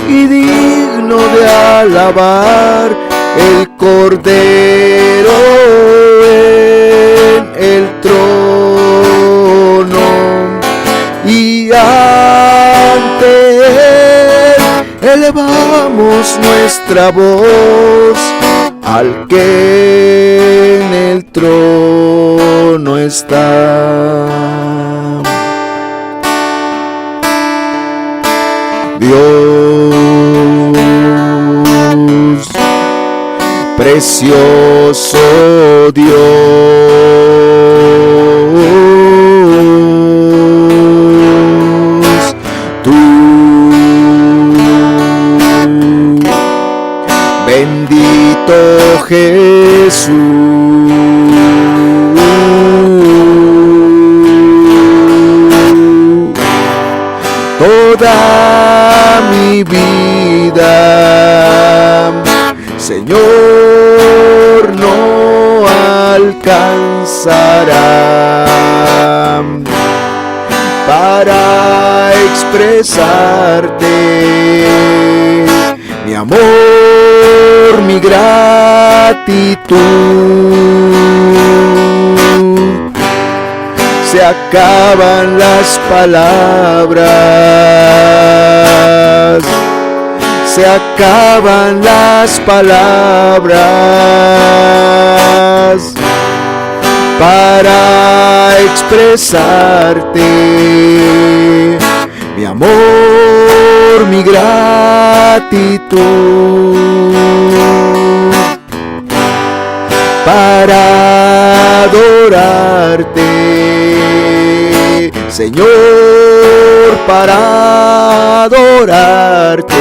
y digno de alabar, el Cordero en el trono, y ante Él elevamos nuestra voz, al que en el trono está. Dios, precioso Dios, tú, bendito Jesús, toda mi vida, Señor, no alcanzará para expresarte mi amor, mi gratitud. Se acaban las palabras, se acaban las palabras para expresarte mi amor, mi gratitud, para adorarte, Señor, para adorarte,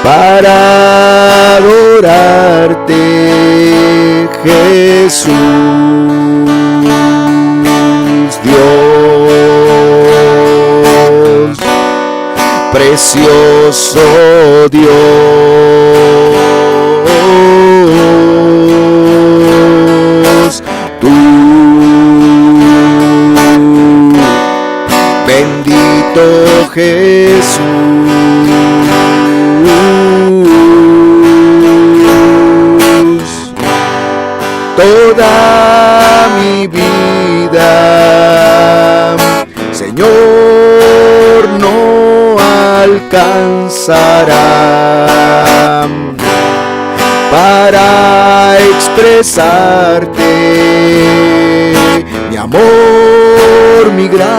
para adorarte, Jesús, Dios. precioso Dios, tú, bendito Jesús, toda mi vida, Señor, no alcanzará para expresarte mi amor, mi gratitud.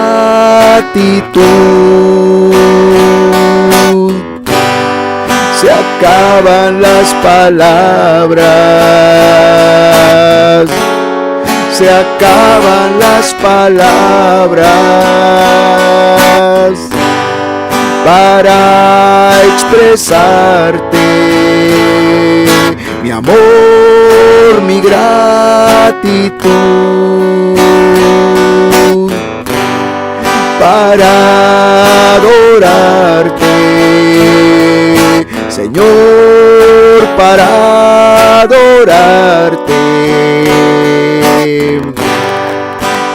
Se acaban las palabras, se acaban las palabras para expresarte mi amor, mi gratitud, para adorarte, Señor, para adorarte,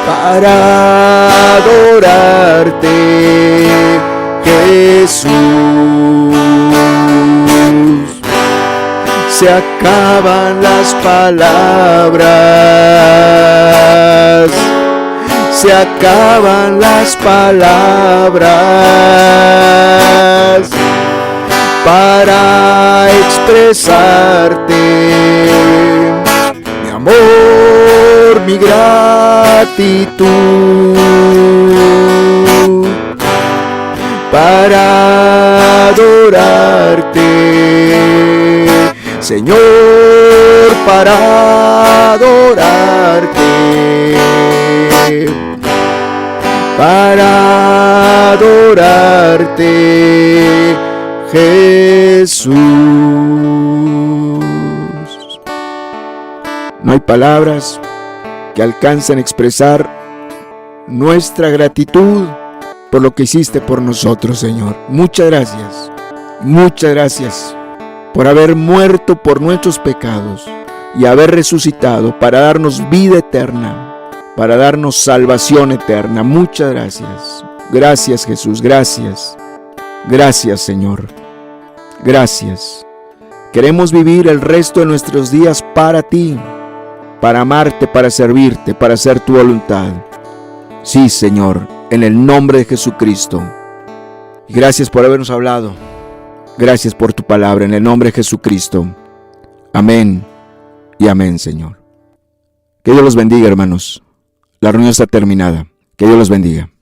para adorarte, Jesús. Se acaban las palabras, se acaban las palabras para expresarte mi amor, mi gratitud, para adorarte, Señor, para adorarte, para adorarte, Jesús. No hay palabras que alcancen a expresar nuestra gratitud por lo que hiciste por nosotros, Señor. Muchas gracias por haber muerto por nuestros pecados y haber resucitado para darnos vida eterna, para darnos salvación eterna. Muchas gracias. Gracias, Jesús, gracias. Gracias, Señor. Gracias. Queremos vivir el resto de nuestros días para ti, para amarte, para servirte, para hacer tu voluntad. Sí, Señor, en el nombre de Jesucristo. Y gracias por habernos hablado. Gracias por tu palabra, en el nombre de Jesucristo. Amén y amén, Señor. Que Dios los bendiga, hermanos. La reunión está terminada. Que Dios los bendiga.